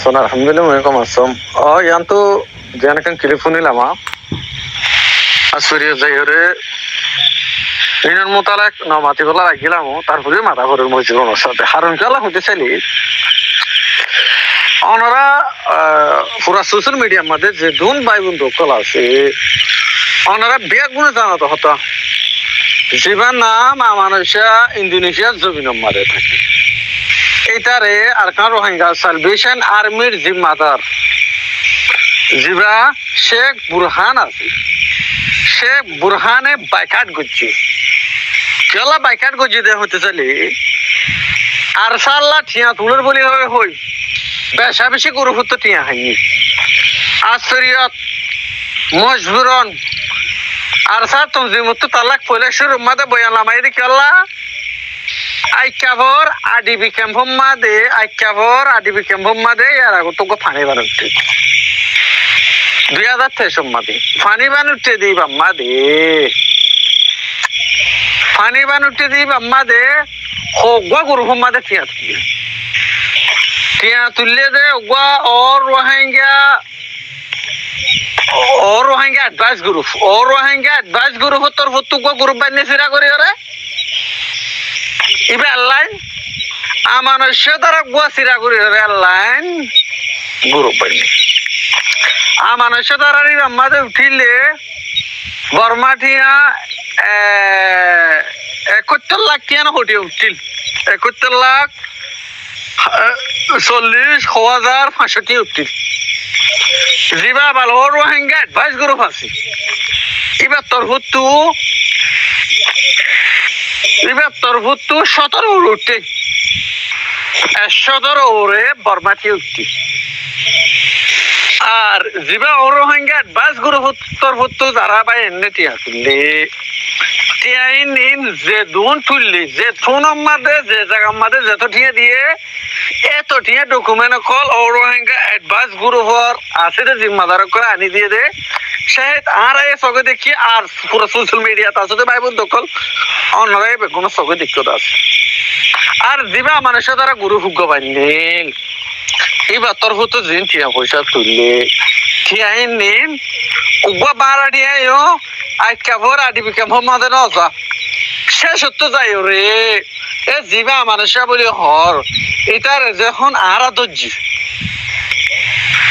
Son alhamdulillah मैं कम असम और यहाँ तो जाने का टेलीफोन ही लामा आसुरिया जाहिरे इन्हें मुतालक नौमाती वाला लगी लामो तारपुरे माता पुरे मुझे लोग नौशाते हारुन क्या ला होते चली ऑनरा पूरा सोशल मीडिया में दे जोन बाइबल दो कला से ऑनरा बेग बुने जाना तो होता जीवन नाम आमानुषा इंडोनेशिया ज़मीनों में रहता है इतारे अरकान रोहिंग्या साल्वेशन आर्मी जिम्मेदार जिबा शेख बुरहान आसी शेख बुरहाने बाइकाट गुच्ची क्या बाइकाट गुच्ची दे होते चली अरसाला ठिया तुलर बोली होई बेशा बेशी गुरु होते ठिया हैं आश्चर्यत मजबूरन अरसा तुम जिम्मत तलाक पहले शुरू मत बयान लामाई दे क्या आइक्यावर आदिबी कैंपम मादे आइक्यावर आदिबी कैंपम मादे यार आगो तो को फानी बानुट्टे 2023 मादे फानी बानुट्टे दी बम्मादे होगवा गुरुफम मादे तिया तुल्ले दे होगवा और रोहिंग्या एडवाइस ग्रुप तर होतु को ग्रुप बनने सिरा करे रे इबे अलाइन आमानुष्य द्वारा गुआ सिरा गुरी अलाइन ग्रुप बनी आमानुष्य द्वारा री रम्मादे उठिले बर्माठिया 71 लाख किया ना होती उठिल 71 लाख 40,500 उठिल जीवा बालोर रोहिंग्या एडवाइस ग्रुप आसी इबे तरफुतु 17 उठते 17 ओरे बर्माठी उठती আর জিবা রোহিঙ্গা বাস গ্রুপ তরফুতু যারা বাই এনে টিয়া তুললে টিয়াই নিন যে দুন তুললি যে থুনম মাদে যে জায়গা মাদে যত টিয়া দিয়ে এত টিয়া ডকুমেন্ট কল রোহিঙ্গা অ্যাডভান্স গ্রুপর আছে যে জিম্মাদার করে আনি দিয়ে দে শায়দ আর এই সগে দেখি আর পুরো সোশ্যাল মিডিয়াতে আছে ভাই বোন দখল অন্যরাই কোনো সগে দেখতে আছে আর জিবা মানুষের দ্বারা গুরু হুগ্গ বানিল এবার তোর হতো জিন টিয়া পয়সা তুললে টিয়াই নিন উগবা বাড়া টিয়াইও আইক্যাভর আদিবিকে মোহাম্মদ নজা শেষ হতো যাই রে এ জিবা মানুষা বলি হর এটার যখন আরা দজ্জি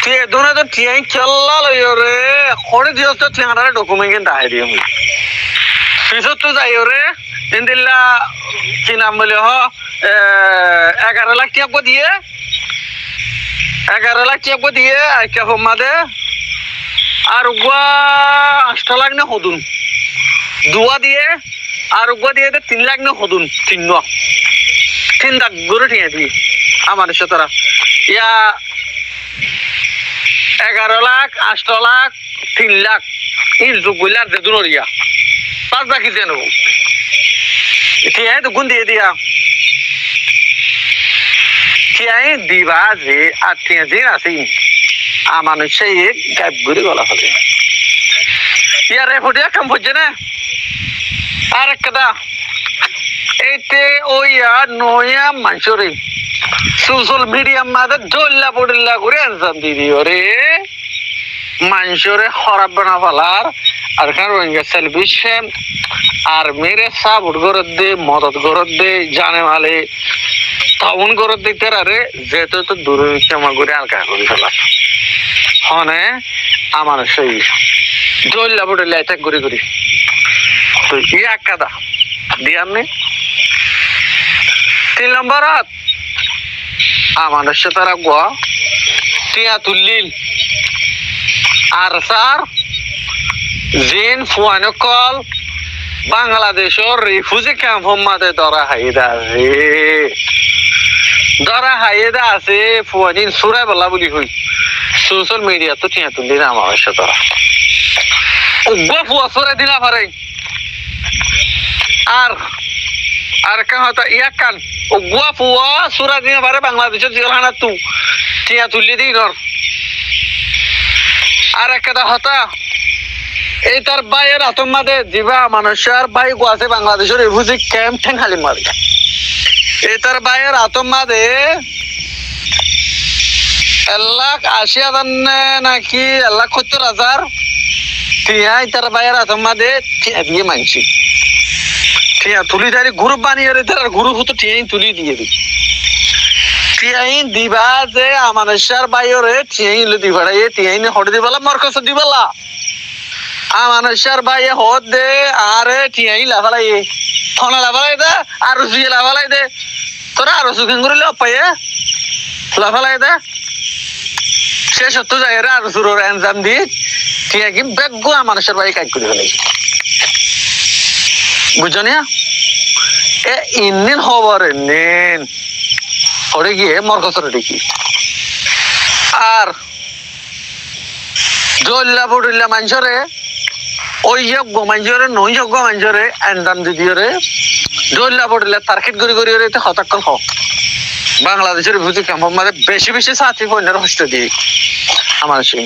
টিয়া দোনে তো টিয়াই কেল্লা লইও রে খড়ি দিয়স তো টিয়ারে ডকুমেন্ট কিন দাই দিও পিছত তো যাই রে ইন্দিল্লা কি নাম বলি হ 11 লাখ টাকা দিয়ে 11 লাখ টাকা দিয়ে আইকা ফমাদে আর উগা 8 লাখ না হদুন দুয়া দিয়ে আর উগা দিয়ে 3 লাখ না হদুন 3 লাখ গরু ঠিয়া দি আমার সাথে ইয়া 11 লাখ 8 লাখ 3 লাখ এই জুগুলার যে দুনরিয়া 5 লাখ দিয়ে নেব ঠিয়া তো গুণ দিয়ে দিয়া ঠিয়াই দিবা যে আর ঠিয়া যে আছে আমার সেই গায়েব করে গলা ফেলে ইয়ার রেফুটিয়া কাম হচ্ছে না আর একটা এইতে ওইয়া নয়া মানুষরে সোশ্যাল মিডিয়া মাঝে ডল্লা পড়ল্লা করে আনসান দিদি ওরে মানুষরে খারাপ বানা ফেলার আর কারণ রোহিঙ্গা সেলিব্রেশন আর মেরে সাপোর্ট করে দে মদত করে দে জানে মালে তাউন করে দিতে আরে যেহেতু তো দুর্নীতিমা করে আলকা করে ফেলা হনে আমার সেই ডল্লা পড়ল্লা অ্যাটাক করে তো ইয়া কাদা দিয়ার নেই 3 নম্বরত আমাদের সাথে রাখবো টিয়া তুললিল আর স্যার জিন ফুয়ানো কল বাংলাদেশের রিফিউজি ক্যাম্প মাঝে ধরা হাইদা আছে ফুয়ানিন সুরাই বলা বলি হই সোশ্যাল মিডিয়া তো টিয়া তুললি না আমার সাথে উগ্র ফুয়া সুরাই দিলা পারে আর কেন হতো ইয়াক কান উগ্র ফুয়া সুরা দিনা পারে বাংলাদেশের জেলখানা তু টিয়া তুললি দিই ধর আর একটা হতা এই তার বাইয়ের আতমাদে জিবা মানুষের বাই আছে বাংলাদেশের রিফিউজি ক্যাম্প ঠেঙ্গালি মারি এই তার বাইয়ের আতমাদে 1,80,000 নাকি 1,70,000 টিয়া তার বাইরে তোমাদের টিয়া দিয়ে মানছি টিয়া তুলি দাঁড়ি গ্রুপ বানিয়ে তার গ্রুপ হতো টিয়াই তুলি দিয়ে দিই টিয়াই দিবা যে আমানুষার বাইরে টিয়াই দিবা টিয়াই হটে দিবালা মরকস দিবালা আমানুষার বাইরে হদ দে আরে টিয়াই লাভালাই ফোনা লাভালাই দে আর সুয়ে লাভালাই দে তোরা আরো সুখিন করিলে অপায়ে লাভালাই দে সে সত্য জায়গায় আর সুরোর এনজাম দিয়ে টিয়া কি বেগ্য মানুষের বাড়ি কাজ করে ফেলে বুঝছো না এ ইন্দিন খবর নিন ওরে গিয়ে মরকসরে দেখি আর জল্লা পড়িল্লা মানুষরে ওই যোগ্য মানুষরে নই যোগ্য মানুষরে এনজাম দিদিওরে জল্লা পড়িল্লা টার্গেট করি করি ওরে হতাক্ষণ হোক বাংলাদেশের বুঝি কেমন মানে বেশি বেশি সাথী ফোনের হস্ত দিয়ে আমার সিং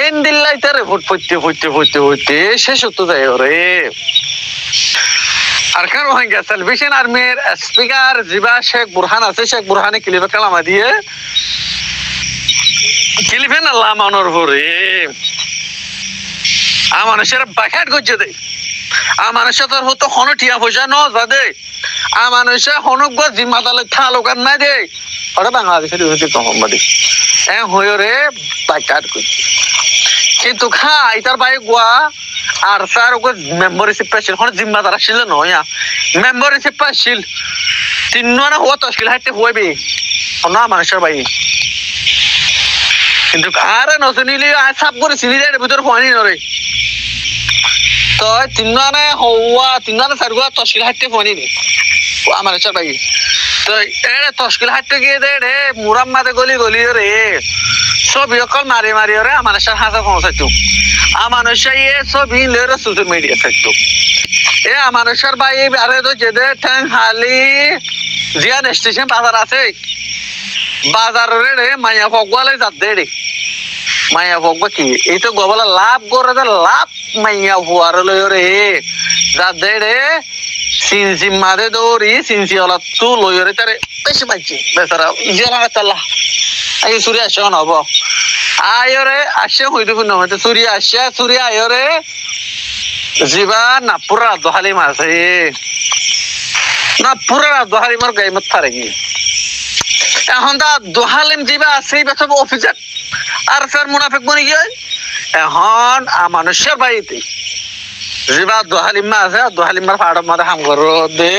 এন দিল্লাই তার ভোট পড়তে পড়তে পড়তে পড়তে শেষ হতে যায় ওরে আর কেন রোহিঙ্গা সালভেশন আর্মির স্পিকার জিবা শেখ বুরহান আছে শেখ বুরহানে ক্লিপে কালামা দিয়ে ক্লিপে না লামানোর পরে মানুষের বাখাট করছে দেয় মানুষের তোর হতো হন টিয়া পয়সা ন যা দে মানুষে হনুক গো জিম্মাদালে থালোকার নাই দে ওরা বাংলাদেশের সম্বাদী হয়ে রে বাখাট করছে কিন্তু খা এটার বাইরে গোয়া আর স্যার ওকে মেম্বারশিপ পাইছিল কোনো জিম্মাদার আসছিল নয় মেম্বারশিপ পাইছিল 3 না হওয়া তশকিল হাইতে হইবে না মানুষের বাই কিন্তু আর নজনিলে সাপ করে চিনি দেয় ভিতরে পানি নরে তো 3 না হওয়া 3 না স্যার গোয়া তশকিল হাইতে পানি নেই মানুষের বাই তো এড়ে তশকিল হাইতে গিয়ে দে রে মুরাম্মাদে গলি গলি রে ছবি অকল মারি মারি রে মানুষের হাতে পৌঁছাইতো মানুষের ছবি লেরে সোশ্যাল মিডিয়া থাকতো এ মানুষের বাই আরে তো যেতে ঠ্যাং হালি জিয়ান স্টেশন বাজার আছে বাজারের রে মাইয়া ফগওয়ালে যাতে রে মাইয়া ফগবা কি এই তো গোবলা লাভ করে লাভ মাইয়া হুয়ার লই রে যাতে রে সিনসি মাদে দৌড়ি সিনসি ওলা তু লই রে তারে বেশি মাইছি বেচারা ইজারা তাল্লাহ আই সুরিয়া শোন হব আয়রে আসে হইতে শুন হইতে সুরিয়া আসে সুরিয়া আয়রে জিবা না পুরা দোহালি মাছে না পুরা দোহালি মার গাই মত থারে কি এখন দা দোহালিম জিবা আছে বেসব অফিসার আর স্যার মুনাফিক বনি গিয়ে এখন মানুষের বাড়িতে জিবা দোহালিম আছে দোহালিম মার ফাড় মারে হাম করো দে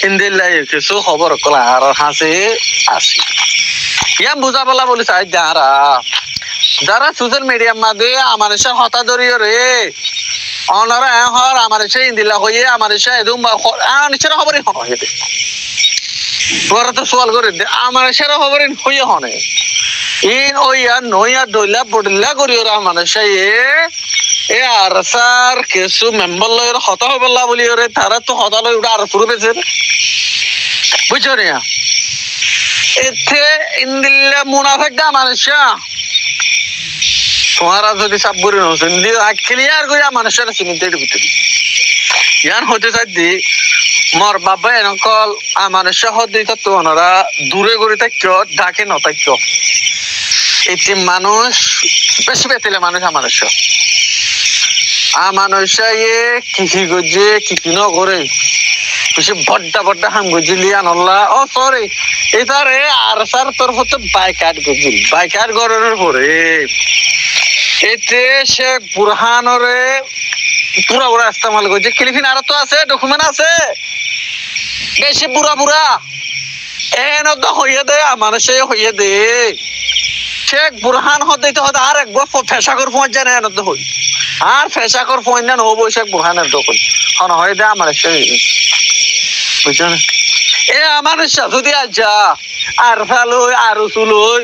ইন্দিল্লাই কিছু খবর কলা আর হাসে আসি ইয়াম বুঝা বলা বলি চাই যারা সোশ্যাল মিডিয়ার মাঝে মানুষের হতা ধরিয়ে রে অনারা হর মানুষের ইন্দিলা হয়ে মানুষের একদম মানুষের খবরই হয়ে দে তোরা তো সোয়াল করে দে মানুষের খবরই হয়ে হনে ইন ওইয়া নইয়া দইলা বড়িলা করি ওরা মানুষের এ আর স্যার কিছু মেম্বার লয়ের হতা হবলা বলি রে তারা তো হতা লই ওটা আর শুরু পেয়েছে বুঝছো রে এতে ইন্দিল্লা মুনাফেক দা মানুষা তোমারা যদি সব বুড়ি নছেন ক্লিয়ার করে মানুষের চিনিতে ভিতরে ইয়ান হতে চাই মর বাবা এনকল মানুষের হতে তো ওনারা দূরে করে থাকতো ডাকে নথাকতো এতে মানুষ বেশি পেতিলে মানুষ মানুষ কৃষি গজে কৃষি ন করে বেশি বড্ডা বড্ডা হাম গজিলি আনল্লা ও সরি এটারে আর স্যার তোর হতে বাইকাট গজিল বাইকাট গড়ের পরে এতে সে বুরহানরে পুরা পুরা ইস্তেমাল করছে ক্লিফিন আর তো আছে ডকুমেন্ট আছে বেশি বুড়া বুড়া এন তো হইয়ে দে মানুষে হইয়ে দে শেখ বুরহান হতে হতে আর একবার ফেসাকর পৌঁছ যায় না এন তো হই আর ফেসাকর পৌঁছ না হবো শেখ বুরহানের দখল হন হয়ে দে আমার বুঝছো না এ আমার যদি আচ্ছা আর ফালুই আর উসুলুই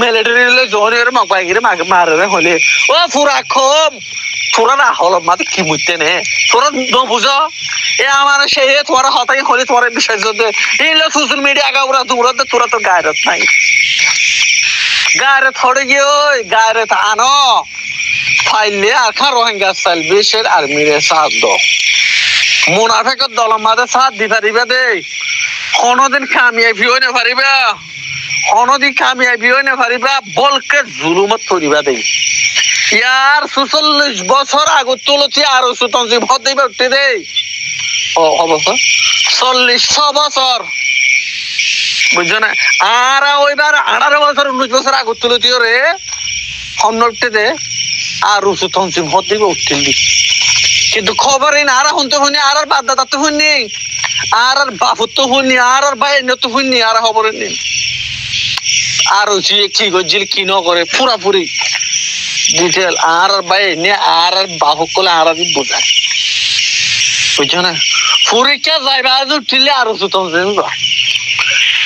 মিলিটারি জনের মক বাইরে মারে হলে ও ফুরা কম ফুরা না হল মাতে কি বুঝতে নে তোরা বুঝো এ আমার সেই তোমার হতাই হলে তোমার বিষয় যদি এই সোশ্যাল মিডিয়া আগাউরা দূরতে তোরা তো গায়রত নাই গায়রত হড়ে গিয়ে ওই গায়রত আনো ফাইলে আর খা রোহিঙ্গা সালভেশন আর্মিরে সাথ দো মুনাফেকের দলের মাঝে সাথ দিবা দিবা দে কোনোদিন কামিয়াবি হইতে পারিবা অনদি কামিয়াবি হয় না পারিবা বলকে জুলুমত করিবা দেই ইয়ার ৪৪ বছর আগত তুলছি আরো সুতঞ্জি ভর দিবা উঠতে দেই অবস্থা ৪০ বছর বুঝছো না আর ওইবার ১৮ বছর ১৯ বছর আগত তুলছি রে হন উঠতে দে আর সুতঞ্জি ভর দিবা উঠতে দি কিন্তু খবরই না আর হন তো শুনি আর বাদ দাদা তো শুনি আর বাপুর তো শুনি আর ভাই তো শুনি আর খবর নেই আর কি করছিল কি নকরে পুরাপুরি ডিটেল আর ভাই নে আর বাপুক কলে আর বোঝায় বুঝছো না পরীক্ষা যাইবা আজ উঠিলে আরো সুতঞ্জি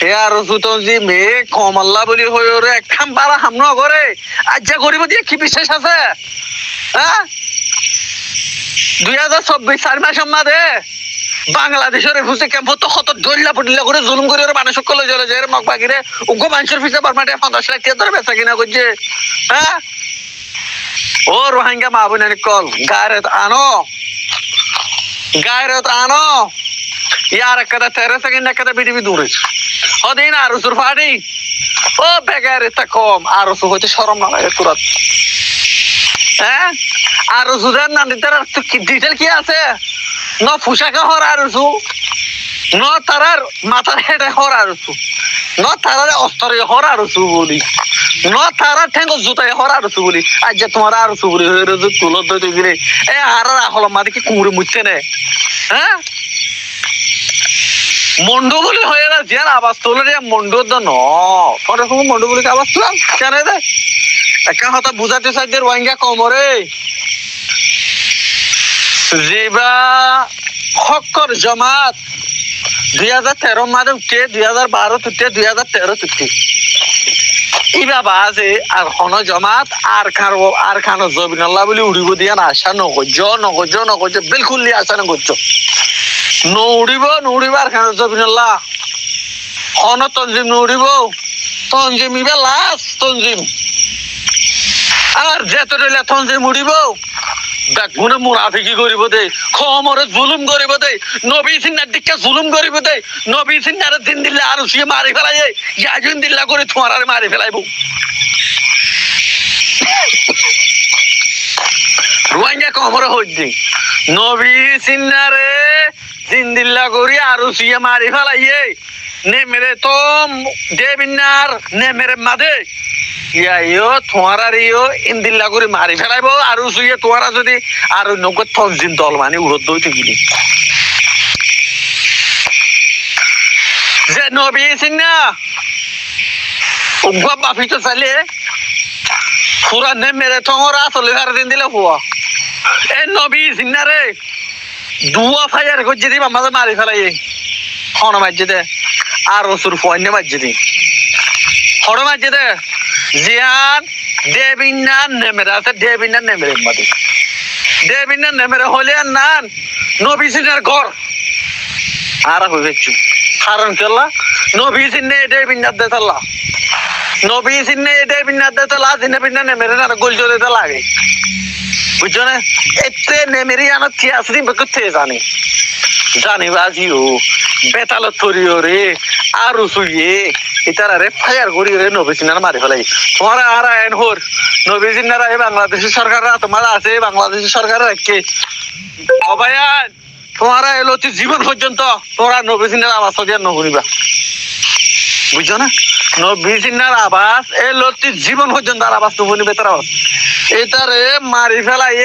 এ আরো সুতঞ্জি মেয়ে কমাল্লা বলি হয়ে ওরে একখান বারা হাম নগরে আজ যা করিব দিয়ে কি বিশ্বাস আছে হ্যাঁ ২০২৪ ৪ মাস মাঝে বাংলাদেশের রেফিউজি ক্যাম্প তো কত দল্লা পটিলা করে জুলুম করে ওরা মানুষ সকল জলে যায় মগ বাগিরে উগ্র মানুষের পিছিয়ে পারমাটে ৫০ লাখ টাকা ধরে বেচা কিনা করছে হ্যাঁ ও রোহিঙ্গা মা বোন কল গায়রত আনো ইয়ার একটা ১৩ সেকেন্ড একটা বিডিবি দূরে হদিন আর সুর ফাটি ও বেগার এটা কম আর সু হইতে শরম না লাগে তুরাত হ্যাঁ আর সুদান না দিতার ডিটেল কি আছে ন পোশাকে হর আর সু ন তারার মাথার হেডে হর আর সু ন তারার অস্তরে হর আর সু বলি ন তারা ঠেঙ্গ জুতায় হর আর সু বলি আজ যে তোমার আর সু বলি হয়ে রয়েছে তুলো দই গিরে এ আর আহল মাদি কি কুমড়ে মুচ্ছে নে হ্যাঁ মন্ডু বলি হয়ে না যে আওয়াজ তোলে রে মন্ডু তো ন পরে মন্ডু বলি আওয়াজ তোলাম কেন দে একটা কথা বুঝাতে চাই যে রোহিঙ্গা কমরে যেবা হকর জমাত ২০১৩ মাঝে উঠে ২০১২ উঠে ২০১৩ উঠে ইবা বাজে আর হন জমাত আর খানো জবিনাল্লাহ বলি উড়িব দিয়া না আশা নগজ বিলকুল আশা নগজ নউড়িব আর খানো জবিনাল্লাহ হন তঞ্জিম নউড়িব তঞ্জিম ইবা লাস্ট তঞ্জিম আর যেত রইলে তঞ্জিম উড়িব গুনে মুনাফিকি করিব দে খমরে জুলুম করিব দে নবী সিন্নার দিকে জুলুম করিব দে নবী সিন্নার দিন দিলে আর উসিয়ে মারি ফেলাই ইয়াজুন দিল্লা করে তোমার আর মারি ফেলাইব রোহিঙ্গা খমরে হইছে নবী সিন্নারে জিন্দিল্লা করি আর উসিয়ে মারি ফেলাইয়ে নে মেরে তো দেবিনার নে মেরে মাদে ইয়ো তোমার আর ইয়ো ইন্দিল্লা করে মারি ফেলাইব আর শুয়ে তোমারা যদি আর নগদ তঞ্জিম দল মানে উড়ত দইতে গিলি যে নবী সিন্না উগ্র বাফি তো চালে পুরা নে মেরে তোমারা চলে আর দিন দিলে হুয়া এ নবী সিন্না রে দুয়া ফায়ার করছে দিবা মাঝে মারি ফেলাই হন মাঝে দে আর রসুর ফোয়ান্য মাঝে দি হড় মাঝে দে জিয়ান দেবিনার নেমেরা আছে দেবিনার নেমেরে মাদি দেবিনার নেমেরে হলে নান নবী সিনের ঘর আর হয়েছে কারণ কেলা নবী সিনে দেবিনার দেতালা নবী সিনে দেবিনার দেতালা দিনে বিনা নেমেরে না গোল জলে দে লাগে বুঝছো না এতে নেমেরি আনা তিয়াসরি বকতে জানি বাজিও বেতাল থরিও রে আর সুইয়ে ইতারা রে ফায়ার করি রে নবী সিনার মারি ফেলাই তোমার আর আইন হর নবী সিনারা বাংলাদেশের সরকাররা তোমার আছে বাংলাদেশের সরকার রাখছে অবায়ান তোমার এলো জীবন পর্যন্ত তোরা নবী সিনার আওয়াজ দিয়ে নহুনিবা বুঝছো না নবী সিনার আওয়াজ এলো জীবন পর্যন্ত আর আওয়াজ নহুনিবে তার আওয়াজ এটারে মারি ফেলাই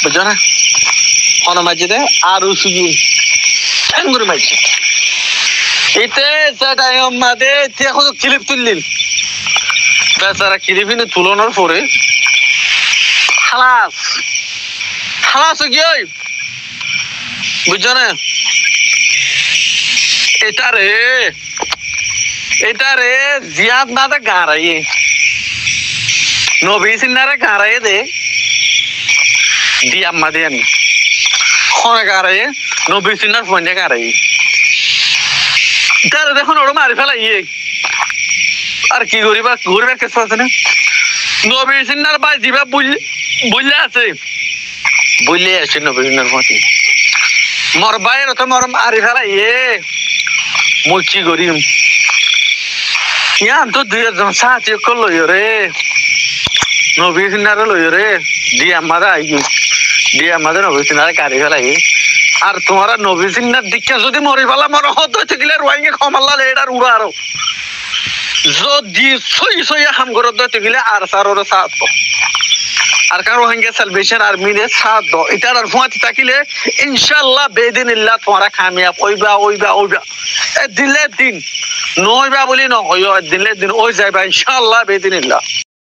বুঝছো না কোন মাঝে আর সুজি ঠ্যাঙ্গুর মাঝে এতে যেটা মাঝে এখন ক্লিপ তুললিল বেচারা ক্লিপিনে তুলনার পরে খালাস কি ওই বুঝছো না এটারে জিয়াদ না দে গাঁড়াইয়ে নবী সিন্নারে গাঁড়াইয়ে দে দিয়া মা দিয়ে আমি খনে গাঁড়াইয়ে নবী সিন্নার ফোনে গাঁড়াইয়ে তার দেখুন ওরা মারি ফেলাইয়ে আর কি করিবার কিছু আছে না নবী সিন্নার ভাই জিবা বুঝলে আছে বুঝলে আছে নবী সিন্নার মতি মোর ভাইয়ের তো মোর মারি ফেলাইয়ে মই কি কৰিম ইয়াত তো দুই এজন সাহায্য করলো রে নবী সিনারে লই রে দিয়ে আমাদের আইগি দিয়ে আমাদের নবী সিনারে কারি ফেলাই আর তোমারা নবী সিনার দিকে যদি মরি ফেলা মর হত গেলে রোহিঙ্গা ক্ষমাল্লা এটার উড়া আরো যদি সই হাম করে দিতে গেলে আর সারোর সাথ আর কারো রোহিঙ্গা সালভেশন আর্মিরে সাথ দাও এটার আর ফুয়াতে থাকিলে ইনশাআল্লাহ বেদিনিল্লাহ তোমরা কামিয়াব ওইবা দিলে দিন নইবা বলি ন হয় দিলে দিন ওই যাইবা ইনশাআল্লাহ বেদিনিল্লাহ